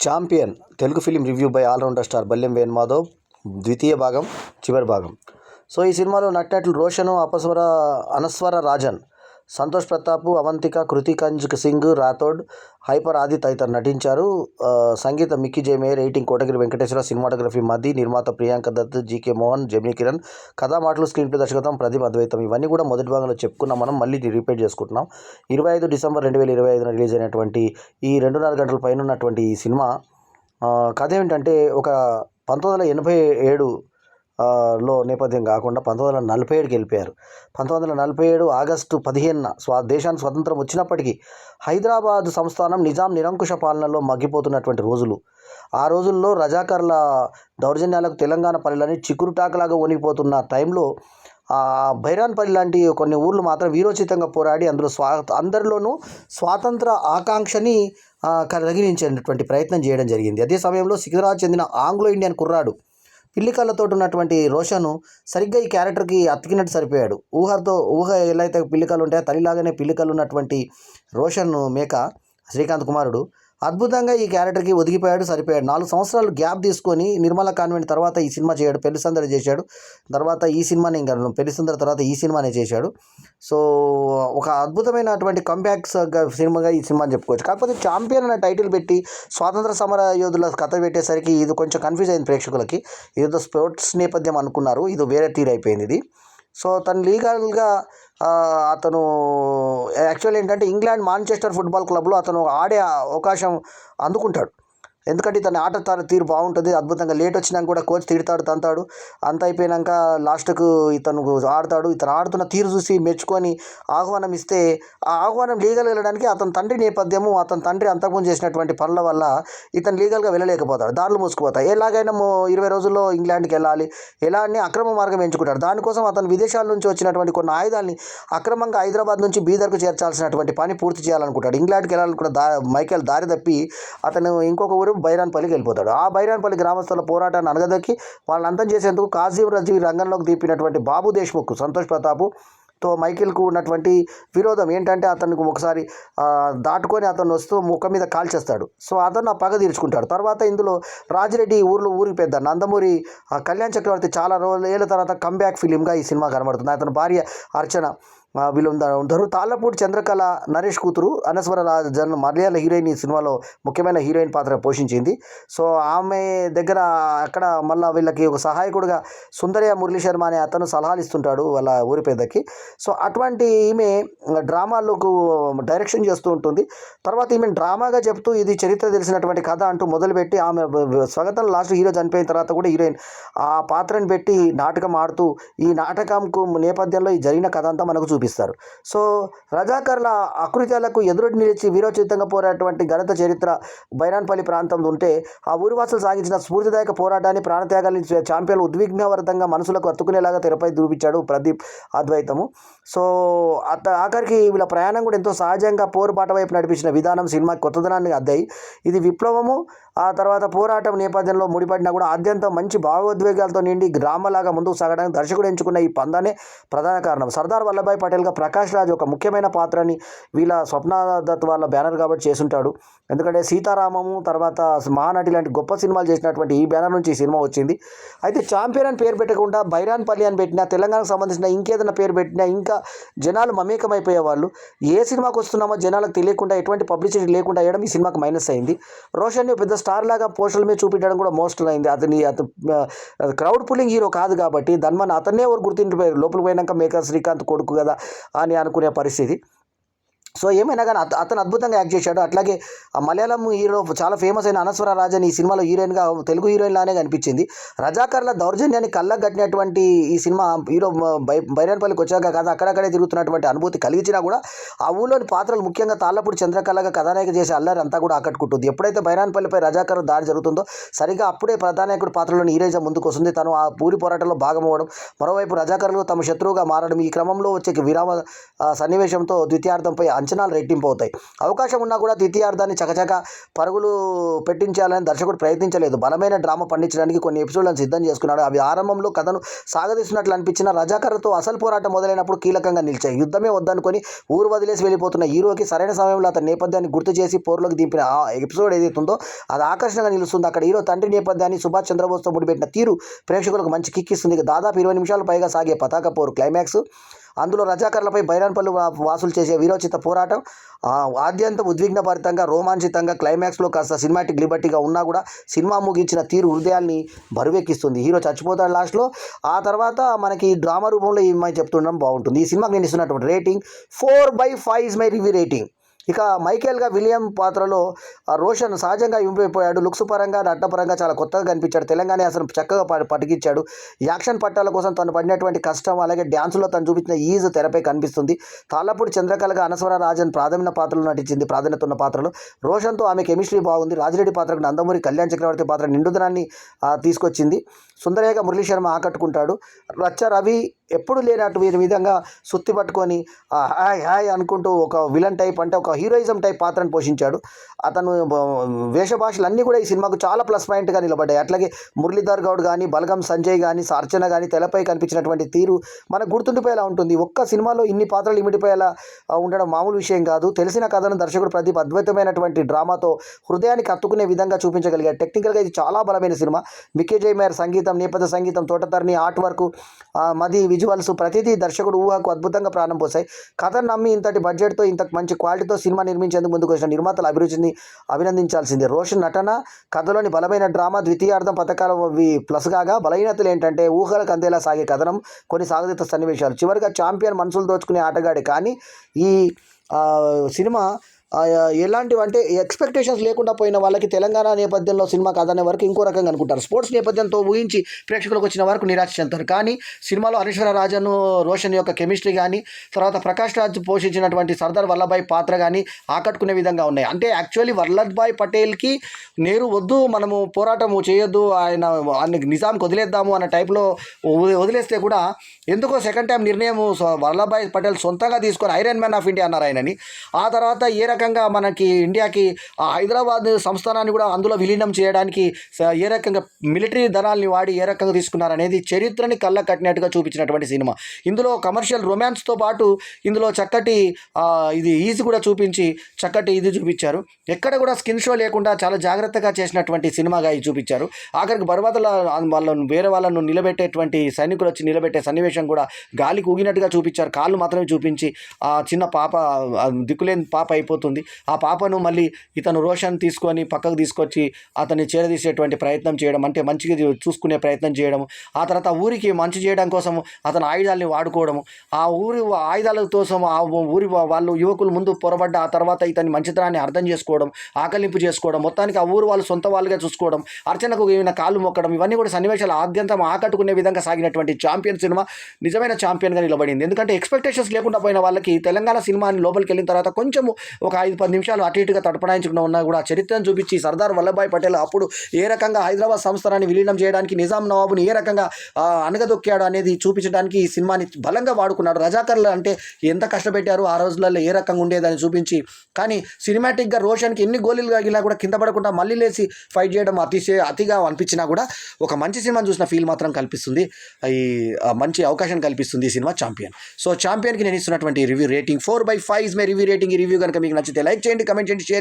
Champion Telugu film review by allrounder star Ballem Venumadhav ద్వితీయ భాగం చివరి భాగం. సో ఈ సినిమాలో నటినట్లు రోషను, అనస్వర రాజన్, సంతోష్ ప్రతాప్, అవంతిక, కృతికంజ్ సింగ్, రాథోడ్, హైపర్ ఆది తదితరులు నటించారు. సంగీతం మిక్కీ జే మేయర్, ఎడిటింగ్ కోటగిరి వెంకటేశ్వర, సినిమాటోగ్రఫీ మది, నిర్మాత ప్రియాంక దత్, జీకే మోహన్, జెమినీ కిరణ్, కథా మాటలు, స్క్రీన్ ప్లే, దర్శకత్వం ప్రదీప్ అద్వైతం. ఇవన్నీ కూడా మొదటి భాగంలో చెప్పుకున్నాం, మనం మళ్ళీ రిపీట్ చేసుకుంటున్నాం. 25 డిసెంబర్ 2025 రిలీజ్ అయినటువంటి ఈ 2.5 గంటల పైన ఉన్నటువంటి ఈ సినిమా కథ ఏమిటంటే, ఒక 1987 లో నేపథ్యం కాకుండా 1947కి వెళ్ళిపోయారు. 1947 ఆగస్టు 15న దేశానికి స్వతంత్రం వచ్చినప్పటికీ హైదరాబాద్ సంస్థానం నిజాం నిరంకుశ పాలనలో మగ్గిపోతున్నటువంటి రోజులు. ఆ రోజుల్లో రజాకర్ల దౌర్జన్యాలకు తెలంగాణ పల్లెలని చికురుటాకులాగా వణికిపోతున్న టైంలో బైరాన్పల్లి లాంటి కొన్ని ఊర్లు మాత్రం వీరోచితంగా పోరాడి అందరిలోనూ స్వాతంత్ర ఆకాంక్షని కలిగించేటటువంటి ప్రయత్నం చేయడం జరిగింది. అదే సమయంలో సికింద్రాబాద్ చెందిన ఆంగ్లో ఇండియన్ కుర్రాడు పిల్లి కళ్ళతో ఉన్నటువంటి రోషను సరిగ్గా ఈ క్యారెక్టర్కి అతికినట్టు సరిపోయాడు. ఊహ ఎలా అయితే పిల్లి కళ్ళు ఉంటాయో తల్లిలాగానే పిల్లి కళ్ళు ఉన్నటువంటి రోషన్ మేక శ్రీకాంత్ కుమారుడు అద్భుతంగా ఈ క్యారెక్టర్కి ఒదిగిపోయాడు, సరిపోయాడు. 4 సంవత్సరాలు గ్యాప్ తీసుకొని నిర్మలా కాన్వెంట్ తర్వాత ఈ సినిమా చేయడు, పెళ్లి సందడి చేశాడు. తర్వాత ఈ సినిమాని ఇంకా పెళ్లి సందడి తర్వాత ఈ సినిమానే చేశాడు. సో ఒక అద్భుతమైనటువంటి కంబ్యాక్స్ సినిమాగా ఈ సినిమాని చెప్పుకోవచ్చు. కాకపోతే ఛాంపియన్ అనే టైటిల్ పెట్టి స్వాతంత్ర సమర యోధుల కథ పెట్టేసరికి ఇది కొంచెం కన్ఫ్యూజ్ అయింది ప్రేక్షకులకి. ఇదేదో స్పోర్ట్స్ నేపథ్యం అనుకున్నారు, ఇది వేరే తీరు అయిపోయింది ఇది. సో తను లీగల్గా అతను యాక్చువల్ ఏంటంటే ఇంగ్లాండ్ మాంచెస్టర్ ఫుట్బాల్ క్లబ్లో అతను ఆడే అవకాశం అందుకుంటాడు. ఎందుకంటే ఇతని ఆట తీరు బాగుంటుంది, అద్భుతంగా లేట్ వచ్చినాక కూడా కోచ్ తిడతాడు, తంతాడు. అంత అయిపోయినాక లాస్ట్కు ఇతను ఆడతాడు. ఇతను ఆడుతున్న తీరు చూసి మెచ్చుకొని ఆహ్వానం ఇస్తే ఆ ఆహ్వానం లీగల్ వెళ్ళడానికి అతని తండ్రి నేపథ్యము, అతని తండ్రి అంతకుముందు చేసినటువంటి పనుల వల్ల ఇతను లీగల్గా వెళ్ళలేకపోతాడు. దారులు మూసుకుపోతాయి. ఎలాగైనా 20 రోజుల్లో ఇంగ్లాండ్కి వెళ్ళాలి, ఎలా అని అక్రమ మార్గం ఎంచుకుంటాడు. దానికోసం అతను విదేశాల నుంచి వచ్చినటువంటి కొన్ని ఆయుధాలని అక్రమంగా హైదరాబాద్ నుంచి బీదర్కు చేర్చాల్సినటువంటి పని పూర్తి చేయాలనుకుంటాడు. ఇంగ్లాండ్కి వెళ్ళాలని కూడా మైకేల్ దారి తప్పి అతను ఇంకొక ఊరు బైరాన్పల్లికి వెళ్ళిపోతాడు. ఆ బైరాన్పల్లి గ్రామస్తుల పోరాటాన్ని అణగదొక్కి వాళ్ళని అంతం చేసేందుకు కాజీం రజీ రంగంలోకి దింపినటువంటి బాబు దేశ్ముఖ్, సంతోష్ ప్రతాప్తో మైకేల్కు ఉన్నటువంటి విరోధం ఏంటంటే అతనికి ఒకసారి దాటుకొని అతను వస్తూ ముఖం మీద కాల్చేస్తాడు. సో అతను ఆ పగ తీర్చుకుంటాడు. తర్వాత ఇందులో రాజిరెడ్డి ఊరికి పెద్ద నందమూరి కళ్యాణ్ చక్రవర్తి చాలా ఏళ్ళ తర్వాత కంబ్యాక్ ఫిలింగా ఈ సినిమా కనబడుతుంది. అతని భార్య అర్చన వీళ్ళు ఉంటారు. తాళ్ళపూడి చంద్రకళ నరేష్ కూతురు అనస్వర రాజన్ మలయాళ హీరోయిన్ ఈ సినిమాలో ముఖ్యమైన హీరోయిన్ పాత్ర పోషించింది. సో ఆమె దగ్గర అక్కడ మళ్ళీ వీళ్ళకి ఒక సహాయకుడిగా సుందరయ్య మురళీ శర్మ అనే అతను సలహాలు ఇస్తుంటాడు వాళ్ళ ఊరి పెద్దకి. సో అటువంటి ఈమె డ్రామాలకు డైరెక్షన్ చేస్తూ ఉంటుంది. తర్వాత ఈమె డ్రామాగా చెప్తూ ఇది చరిత్ర తెలిసినటువంటి కథ అంటూ మొదలుపెట్టి ఆమె స్వాగతం లాస్ట్ హీరో చనిపోయిన తర్వాత కూడా హీరోయిన్ ఆ పాత్రను పెట్టి నాటకం ఆడుతూ ఈ నాటకంకు నేపథ్యంలో ఈ జరిగిన కథ అంతా మనకు చూపిస్తారు. సో రజాకర్ల అకృత్యాలకు ఎదురొడ్డి నిలిచి వీరోచితంగా పోరాటటువంటి ఘనత చరిత్ర బైరాన్పల్లి ప్రాంతంలో ఉంటే ఆ ఊరివాసులు సాగించిన స్ఫూర్తిదాయక పోరాటాన్ని, ప్రాణత్యాగాన్ని ఛాంపియన్లు ఉద్విగ్నవర్తంగా మనసులకు హత్తుకునేలాగా తెరపై చూపించాడు ప్రదీప్ అద్వైతము. సో ఆఖరికి వీళ్ళ ప్రయాణం కూడా ఎంతో సహజంగా పోరుపాట వైపు నడిపించిన విధానం సినిమాకి కొత్తదనాన్ని అద్దాయి. ఇది విప్లవము ఆ తర్వాత పోరాటం నేపథ్యంలో ముడిపడినా కూడా ఆద్యంతం మంచి భావోద్వేగాలతో నిండి గ్రామలాగా ముందుకు సాగడానికి దర్శకుడు ఎంచుకున్న ఈ పందానే ప్రధాన కారణం. సర్దార్ వల్లభాయ్ పటేల్గా ప్రకాష్ రాజ్ ఒక ముఖ్యమైన పాత్రని వీళ్ళ స్వప్నదత్ వాళ్ళ బ్యానర్ కాబట్టి చేసుంటాడు. ఎందుకంటే సీతారామము తర్వాత మహానటి లాంటి గొప్ప సినిమాలు చేసినటువంటి ఈ బ్యానర్ నుంచి ఈ సినిమా వచ్చింది. అయితే ఛాంపియన్ అని పేరు పెట్టకుండా బైరాన్పల్లి అని పెట్టినా, తెలంగాణకు సంబంధించిన ఇంకేదైనా పేరు పెట్టినా ఇంకా జనాలు మమేకమైపోయేవాళ్ళు. ఏ సినిమాకి వస్తున్నామో జనాలకు తెలియకుండా ఎటువంటి పబ్లిసిటీ లేకుండా అయ్యడం ఈ సినిమాకి మైనస్ అయింది. రోషన్ని పెద్ద స్టార్ లాగా పోస్టర్ల మీద చూపించడం కూడా మోస్ట్ అయింది. అతను క్రౌడ్ పుల్లింగ్ హీరో కాదు కాబట్టి ధన్మన్ అతన్నే ఎవరు గుర్తిండిపోయారు. లోపలికి పోయినాక మేక శ్రీకాంత్ కొడుకు కదా అని అనుకునే పరిస్థితి. సో ఏమైనా కానీ అతను అద్భుతంగా యాక్ట్ చేశాడు. అట్లాగే మలయాళం హీరో చాలా ఫేమస్ అయిన అనస్వర రాజన్ ఈ సినిమాలో హీరోయిన్గా తెలుగు హీరోయిన్ లానే కనిపించింది. రజాకర్ల దౌర్జన్యాన్ని కళ్ళగట్టినటువంటి ఈ సినిమా హీరో బైరాన్పల్లికి వచ్చాక కదా అక్కడక్కడే తిరుగుతున్నటువంటి అనుభూతి కలిగించినా కూడా ఆ ఊళ్ళోని పాత్రలు ముఖ్యంగా తాళ్ళపూడి చంద్రకళగా కథానాయక చేసే అల్లరి అంతా కూడా ఆకట్టుకుంటుంది. ఎప్పుడైతే బైరాన్పల్లిపై రజాకర్ దాడి జరుగుతుందో సరిగా అప్పుడే ప్రధానాయకుడు పాత్రలోని హీరోయిజం ముందుకు వస్తుంది. తను ఆ పూరి పోరాటంలో భాగమవ్వడం, మరోవైపు రజాకర్లు తమ శత్రువుగా మారడం, ఈ క్రమంలో వచ్చే విరామ సన్నివేశంతో ద్వితీయార్థంపై అంచనాలు రెట్టింపు అవుతాయి. అవకాశం ఉన్నా కూడా ద్వితీయార్థాన్ని చకచక పరుగులు పెట్టించాలని దర్శకుడు ప్రయత్నించలేదు. బలమైన డ్రామా పండించడానికి కొన్ని ఎపిసోడ్లను సిద్ధం చేసుకున్నాడు. అవి ఆరంభంలో కథను సాగదీస్తున్నట్లు అనిపించిన రజాకర్లతో అసలు పోరాటం మొదలైనప్పుడు కీలకంగా నిలిచాయి. యుద్ధమే వద్దనుకొని ఊరు వదిలేసి వెళ్ళిపోతున్న హీరోకి సరైన సమయంలో అతని నేపథ్యాన్ని గుర్తు చేసి పోరులోకి దింపిన ఆ ఎపిసోడ్ ఏదైతే ఉందో అది ఆకర్షణగా నిలుస్తుంది. అక్కడ హీరో తండ్రి నేపథ్యాన్ని సుభాష్ చంద్రబోస్తో ముడిపెట్టిన తీరు ప్రేక్షకులకు మంచి కిక్ ఇస్తుంది. దాదాపు 20 నిమిషాల పైగా సాగే పతాక పోరు క్లైమాక్స్, అందులో రజాకర్లపై బైరాన్పల్లి వాసులు చేసే వీరోచిత పోరాటం ఆద్యంతం ఉద్విగ్నభరితంగా రోమాంచితంగా, క్లైమాక్స్లో కాస్త సినిమాటిక్ లిబర్టీగా ఉన్నా కూడా సినిమా ముగించిన తీరు హృదయాల్ని బరువెక్కిస్తుంది. హీరో చచ్చిపోతాడు లాస్ట్లో. ఆ తర్వాత మనకి డ్రామా రూపంలో ఈ అమ్మాయి చెప్తుండడం బాగుంటుంది. ఈ సినిమాకి నేను ఇస్తున్నటువంటి rating 4/5 is my review rating. ఇక మైకేల్గా విలియం పాత్రలో రోషన్ సహజంగా ఇంప్రూవ్ అయిపోయాడు. లుక్స్ పరంగా, నటనపరంగా చాలా కొత్తగా కనిపించాడు. తెలంగాణ అసలు చక్కగా పటికిచ్చాడు. యాక్షన్ పట్టాల కోసం తను పడినటువంటి కష్టం, అలాగే డ్యాన్సులో తను చూపించిన ఈజ్ తెరపై కనిపిస్తుంది. తాళ్ళపూడి చంద్రకళగా అనస్వర రాజన్ ప్రాధాన్య పాత్రలో నటించింది. ప్రాధాన్యత ఉన్న పాత్రలు రోషన్తో ఆమె కెమిస్ట్రీ బాగుంది. రాజిరెడ్డి పాత్రకు నందమూరి కళ్యాణ్ చక్రవర్తి పాత్ర నిండుదనాన్ని తీసుకొచ్చింది. సుందరేగ మురళీ శర్మ ఆకట్టుకుంటాడు. రచ్చ రవి ఎప్పుడు లేనట్టు విధంగా సుత్తి పట్టుకొని హాయ్ హాయ్ అనుకుంటూ ఒక విలన్ టైప్, అంటే ఒక హీరోయిజం టైప్ పాత్రను పోషించాడు. అతను వేషభాషలు అన్నీ కూడా ఈ సినిమాకు చాలా ప్లస్ పాయింట్గా నిలబడ్డాయి. అట్లాగే మురళీధర్ గౌడ్ కానీ, బలగం సంజయ్ కానీ, అర్చన కానీ తెరపై కనిపించినటువంటి తీరు మనకు గుర్తుండిపోయేలా ఉంటుంది. ఒక్క సినిమాలో ఇన్ని పాత్రలు ఇమిడిపోయేలా ఉండడం మామూలు విషయం కాదు. తెలిసిన కథను దర్శకుడు ప్రదీప్ అద్భుతమైనటువంటి డ్రామాతో హృదయానికి హత్తుకునే విధంగా చూపించగలిగాడు. టెక్నికల్గా ఇది చాలా బలమైన సినిమా. మిక్కీ జై మేయర్ సంగీతం, నేపథ్య సంగీతం, తోటతర్ని, ఆర్ట్ వర్క్, మది విజువల్స్ ప్రతిదీ దర్శకుడు ఊహకు అద్భుతంగా ప్రాణం పోసాయి. కథను నమ్మి ఇంతటి బడ్జెట్తో ఇంత మంచి క్వాలిటీతో సినిమా నిర్మించేందుకు ముందుకు వచ్చిన నిర్మాతల అభిరుచిని అభినందించాల్సిందే. రోషన్ నటన, కథలోని బలమైన డ్రామా, ద్వితీయార్థం పథకాలు ప్లస్ కాగా బలహీనతలు ఏంటంటే ఊహలకు అందేలా సాగే కథనం, కొన్ని సాగతీత సన్నివేశాలు. చివరిగా ఛాంపియన్ మనసులు దోచుకునే ఆటగాడే. కానీ ఈ సినిమా ఎలాంటివి అంటే ఎక్స్పెక్టేషన్స్ లేకుండా పోయిన వాళ్ళకి తెలంగాణ నేపథ్యంలో సినిమా కాదనే వరకు ఇంకో రకంగా అనుకుంటారు. స్పోర్ట్స్ నేపథ్యంతో ఊహించి ప్రేక్షకులకు వచ్చిన వరకు నిరాశ చెందుతారు. కానీ సినిమాలో అనశ్వర రాజన్, రోషన్ యొక్క కెమిస్ట్రీ కానీ, తర్వాత ప్రకాష్ రాజ్ పోషించినటువంటి సర్దార్ వల్లభాయ్ పాత్ర కానీ ఆకట్టుకునే విధంగా ఉన్నాయి. అంటే యాక్చువల్లీ వల్లభాయ్ పటేల్కి నేరు వద్దు, మనము పోరాటం చేయొద్దు, ఆయన నిజాంకి వదిలేద్దాము అన్న టైప్లో వదిలేస్తే కూడా ఎందుకో సెకండ్ టైం నిర్ణయం వల్లభాయ్ పటేల్ సొంతంగా తీసుకొని ఐరన్ మ్యాన్ ఆఫ్ ఇండియా అన్నారు ఆయనని. ఆ తర్వాత ఏ రకంగా మనకి ఇండియాకి హైదరాబాద్ సంస్థానాన్ని కూడా అందులో విలీనం చేయడానికి ఏ రకంగా మిలిటరీ దళాల్ని వాడి ఏ రకంగా తీసుకున్నారనేది చరిత్రని కళ్ళ కట్టినట్టుగా చూపించినటువంటి సినిమా. ఇందులో కమర్షియల్ రొమాన్స్తో పాటు ఇందులో చక్కటి ఇది ఈజీ కూడా చూపించి చక్కటి ఇది చూపించారు. ఎక్కడ కూడా స్కిన్ షో లేకుండా చాలా జాగ్రత్తగా చేసినటువంటి సినిమాగా ఇది చూపించారు. ఆఖరికి బర్బాదల వాళ్ళను వేరే వాళ్ళను నిలబెట్టేటువంటి సైనికులు వచ్చి నిలబెట్టే సన్నివేశం కూడా గాలికి ఊగినట్టుగా చూపించారు. కాళ్ళు మాత్రమే చూపించి ఆ చిన్న పాప దిక్కులేని పాప అయిపోతుంది. ఆ పాపను మళ్ళీ ఇతను రోషన్ తీసుకొని పక్కకు తీసుకొచ్చి అతన్ని చేరదీసేటువంటి ప్రయత్నం చేయడం, అంటే మంచిగా చూసుకునే ప్రయత్నం చేయడం. ఆ తర్వాత ఊరికి మంచి చేయడం కోసం అతను ఆయుధాలని వాడుకోవడము, ఆ ఊరి ఆయుధాల కోసం ఆ ఊరి వాళ్ళు యువకులు ముందు పొరబడ్డ ఆ తర్వాత ఇతని మంచితనాన్ని అర్థం చేసుకోవడం, ఆకలింపు చేసుకోవడం, మొత్తానికి ఆ ఊరు వాళ్ళు సొంత వాళ్ళుగా చూసుకోవడం, అర్చనకు ఏమైనా కాళ్ళు మొక్కడం, ఇవన్నీ కూడా సన్నివేశాలు ఆద్యంతం ఆకట్టుకునే విధంగా సాగినటువంటి ఛాంపియన్ సినిమా నిజమైన ఛాంపియన్గా నిలబడింది. ఎందుకంటే ఎక్స్పెక్టేషన్స్ లేకుండా పోయిన వాళ్ళకి తెలంగాణ సినిమాని లోపలికి వెళ్ళిన తర్వాత కొంచెం ఒక 5-10 నిమిషాలు అటు ఇటుగా తడపడాయించుకున్న ఉన్నా కూడా చరిత్రను చూపించి సర్దార్ వల్లభాయ్ పటేల్ అప్పుడు ఏ రకంగా హైదరాబాద్ సంస్థానాన్ని విలీనం చేయడానికి నిజాం నవాబుని ఏ రకంగా అనగదొక్కాడు అనేది చూపించడానికి ఈ సినిమాని బలంగా వాడుకున్నాడు. రజాకర్లు అంటే ఎంత కష్టపెట్టారు ఆ రోజులలో, ఏ రకంగా ఉండేదని చూపించి, కానీ సినిమాటిక్గా రోషన్కి ఎన్ని గోళీలు కాగినా కూడా కింద పడకుండా మళ్ళీ లేచి ఫైట్ చేయడం అతిగా అనిపించినా కూడా ఒక మంచి సినిమాని చూసిన ఫీల్ మాత్రం కల్పిస్తుంది. ఈ మంచి అవకాశం కల్పిస్తుంది ఈ సినిమా ఛాంపియన్. సో ఛాంపియన్కి నేను ఇస్తున్నటువంటి review rating 4/5 is my review rating. ఈ రివ్యూ కనుక మీకు నచ్చితే లైక్ చేయండి, కమెంట్ చేయండి, షేర్